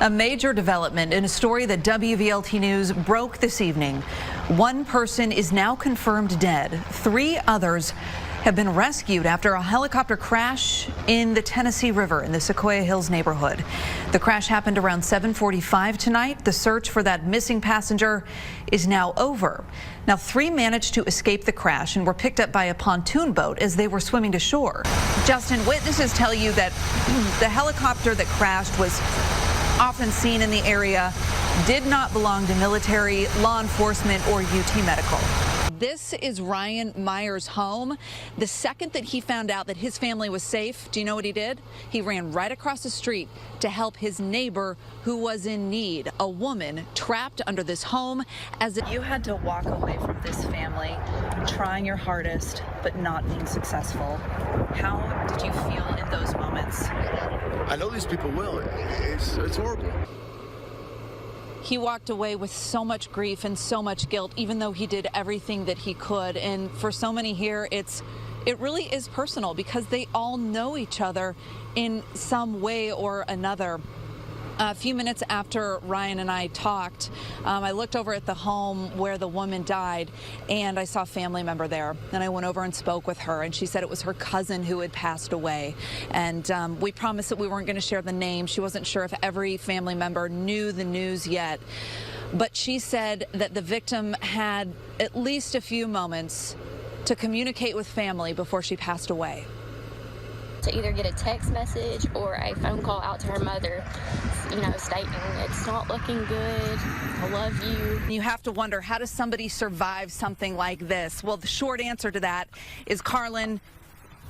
A major development in a story that WVLT News broke this evening. One person is now confirmed dead. 3 others have been rescued after a helicopter crash in the Tennessee River in the Sequoia Hills neighborhood. The crash happened around 7:45 tonight. The search for that missing passenger is now over. Now, 3 managed to escape the crash and were picked up by a pontoon boat as they were swimming to shore. Justin, witnesses tell you that the helicopter that crashed was often seen in the area, did not belong to military, law enforcement, or UT Medical. This is Ryan Meyer's home. The second that he found out that his family was safe, do you know what he did? He ran right across the street to help his neighbor who was in need, a woman trapped under this home. As if you had to walk away from this family, trying your hardest, but not being successful. How did you feel in those moments? I know these people will. It's horrible. He walked away with so much grief and so much guilt, even though he did everything that he could. And for so many here, it really is personal because they all know each other in some way or another. A few minutes after Ryan and I talked, I looked over at the home where the woman died, and I saw a family member there. And I went over and spoke with her, and she said it was her cousin who had passed away. And we promised that we weren't going to share the name. She wasn't sure if every family member knew the news yet. But she said that the victim had at least a few moments to communicate with family before she passed away. To either get a text message or a phone call out to her mother, stating it's not looking good, I love you. You have to wonder, how does somebody survive something like this? Well, the short answer to that is, Carlin,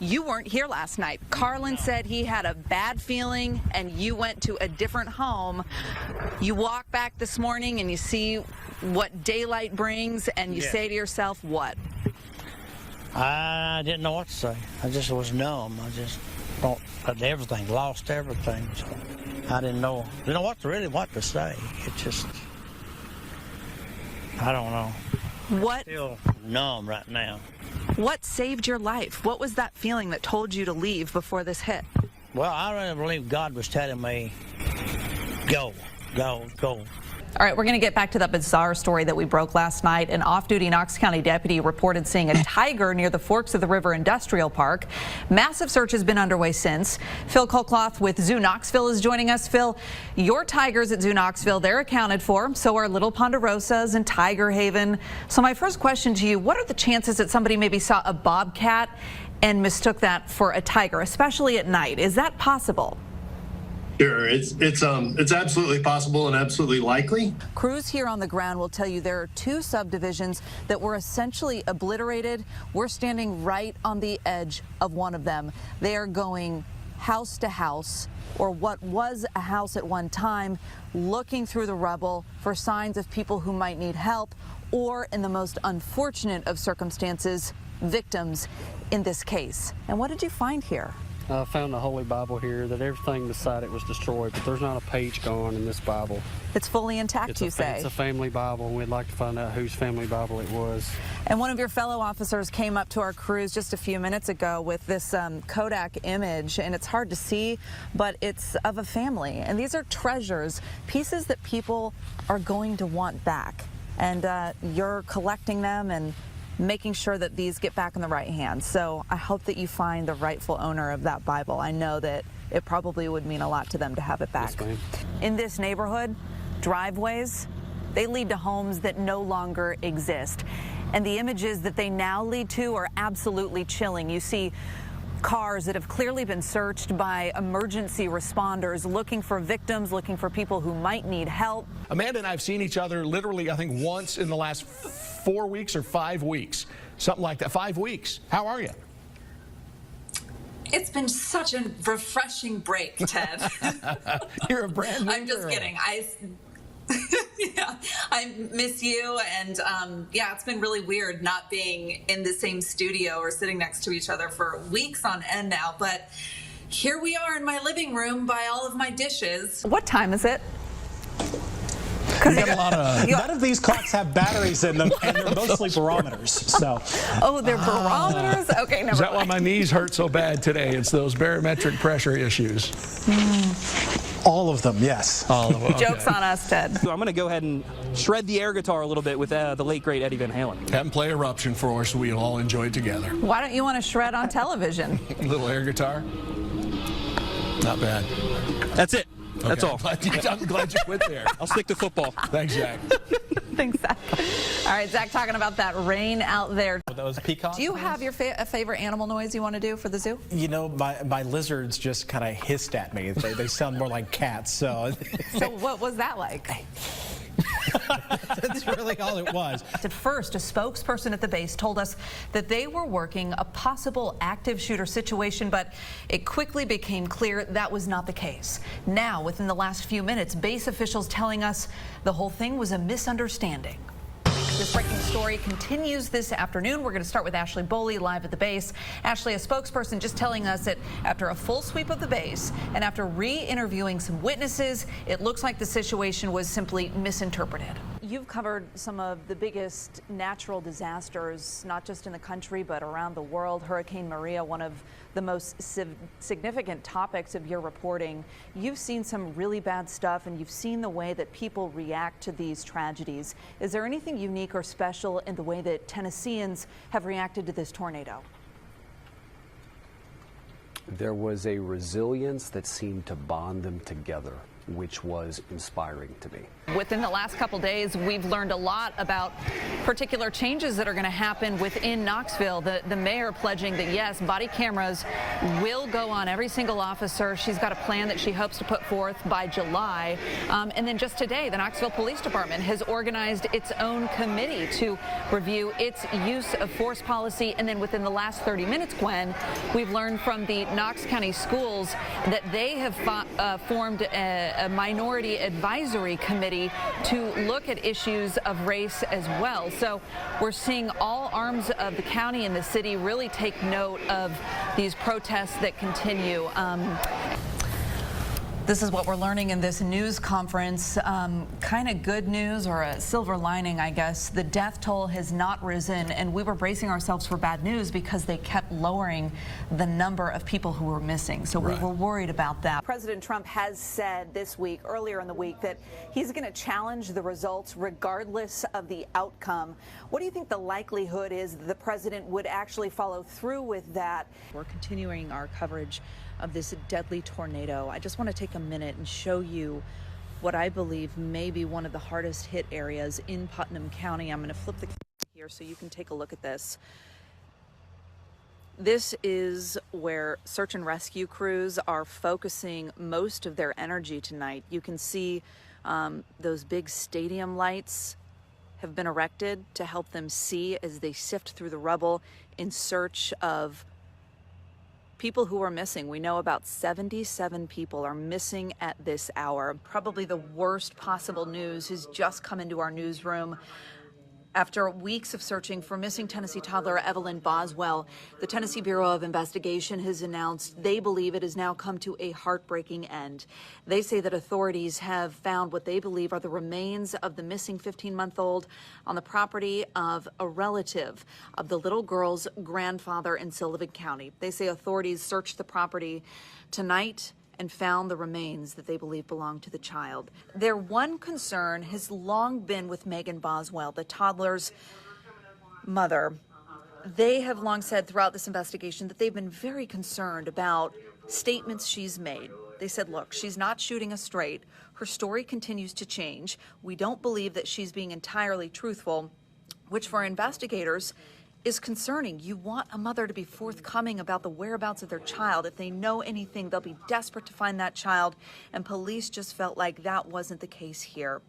you weren't here last night. Carlin said he had a bad feeling and you went to a different home. You walk back this morning and you see what daylight brings and you say to yourself, what? I didn't know what to say. I just was numb. I just thought everything, lost everything. So I didn't know what to say. It just, I don't know. What? I'm still numb right now. What saved your life? What was that feeling that told you to leave before this hit? Well, I really believe God was telling me, go, go, go. All right, we're going to get back to that bizarre story that we broke last night. An off-duty Knox County deputy reported seeing a tiger near the Forks of the River Industrial Park. Massive search has been underway since. Phil Colcloth with Zoo Knoxville is joining us. Phil, your tigers at Zoo Knoxville, they're accounted for. So are little Ponderosas and Tiger Haven. So my first question to you, what are the chances that somebody maybe saw a bobcat and mistook that for a tiger, especially at night? Is that possible? Sure, it's absolutely possible and absolutely likely. Crews here on the ground will tell you there are 2 subdivisions that were essentially obliterated. We're standing right on the edge of one of them. They are going house to house, or what was a house at one time, looking through the rubble for signs of people who might need help, or in the most unfortunate of circumstances, victims in this case. And what did you find here? I found the Holy Bible here, that everything beside it was destroyed, but there's not a page gone in this Bible. It's fully intact, you say? It's a family Bible, and we'd like to find out whose family Bible it was. And one of your fellow officers came up to our crews just a few minutes ago with this Kodak image, and it's hard to see, but it's of a family. And these are treasures, pieces that people are going to want back. And you're collecting them and making sure that these get back in the right hands. So I hope that you find the rightful owner of that Bible. I know that it probably would mean a lot to them to have it back. Yes, in this neighborhood, driveways, they lead to homes that no longer exist. And the images that they now lead to are absolutely chilling. You see cars that have clearly been searched by emergency responders looking for victims, looking for people who might need help. Amanda and I have seen each other literally, I think, once in the last 4 weeks or 5 weeks, something like that. 5 weeks. How are you? It's been such a refreshing break, Ted. You're a brand new I'm just girl. kidding. I miss you, and it's been really weird not being in the same studio or sitting next to each other for weeks on end now, but here we are in my living room by all of my dishes. What time is it? You got a lot of, none of these clocks have batteries in them, and they're mostly barometers. So. Oh, they're barometers? Okay, never mind. Is that why my knees hurt so bad today? It's those barometric pressure issues. All of them, yes. All of them. Okay. Joke's on us, Ted. So I'm going to go ahead and shred the air guitar a little bit with the late, great Eddie Van Halen. Have him play Eruption for us so we'll all enjoy it together. Why don't you want to shred on television? A little air guitar. Not bad. That's it. That's all. I'm glad you quit there. I'll stick to football. Thanks, Zach. Thanks, Zach. All right, Zach, talking about that rain out there. Those peacocks. Do you have your favorite animal noise you want to do for the zoo? You know, my lizards just kind of hissed at me. They sound more like cats, so. So what was that like? That's really all it was. At first, a spokesperson at the base told us that they were working a possible active shooter situation, but it quickly became clear that was not the case. Now, within the last few minutes, base officials telling us the whole thing was a misunderstanding. This breaking story continues this afternoon. We're going to start with Ashley Boley live at the base. Ashley, a spokesperson just telling us that after a full sweep of the base and after re-interviewing some witnesses, it looks like the situation was simply misinterpreted. You've covered some of the biggest natural disasters, not just in the country, but around the world. Hurricane Maria, one of the most significant topics of your reporting. You've seen some really bad stuff, and you've seen the way that people react to these tragedies. Is there anything unique or special in the way that Tennesseans have reacted to this tornado? There was a resilience that seemed to bond them together, which was inspiring to me. Within the last couple days, we've learned a lot about particular changes that are going to happen within Knoxville. The mayor pledging that, yes, body cameras will go on every single officer. She's got a plan that she hopes to put forth by July. And then just today, the Knoxville Police Department has organized its own committee to review its use of force policy. And then within the last 30 minutes, Gwen, we've learned from the Knox County schools that they have formed a minority advisory committee to look at issues of race as well. So we're seeing all arms of the county and the city really take note of these protests that continue. This is what we're learning in this news conference. Kind of good news, or a silver lining, I guess. The death toll has not risen, and we were bracing ourselves for bad news because they kept lowering the number of people who were missing. So we were worried about that. President Trump has said this week, earlier in the week, that he's going to challenge the results regardless of the outcome. What do you think the likelihood is that the president would actually follow through with that? We're continuing our coverage of this deadly tornado. I just want to take a minute and show you what I believe may be one of the hardest hit areas in Putnam County. I'm going to flip the camera here so you can take a look at this. This is where search and rescue crews are focusing most of their energy tonight. You can see those big stadium lights have been erected to help them see as they sift through the rubble in search of people who are missing. We know about 77 people are missing at this hour. Probably the worst possible news has just come into our newsroom. After weeks of searching for missing Tennessee toddler Evelyn Boswell, the Tennessee Bureau of Investigation has announced they believe it has now come to a heartbreaking end. They say that authorities have found what they believe are the remains of the missing 15-month-old on the property of a relative of the little girl's grandfather in Sullivan County. They say authorities searched the property tonight and found the remains that they believe belong to the child. Their one concern has long been with Megan Boswell, the toddler's mother. They have long said throughout this investigation that they've been very concerned about statements she's made. They said, look, she's not shooting us straight. Her story continues to change. We don't believe that she's being entirely truthful, which for investigators is concerning. You want a mother to be forthcoming about the whereabouts of their child. If they know anything, they'll be desperate to find that child, and police just felt like that wasn't the case here.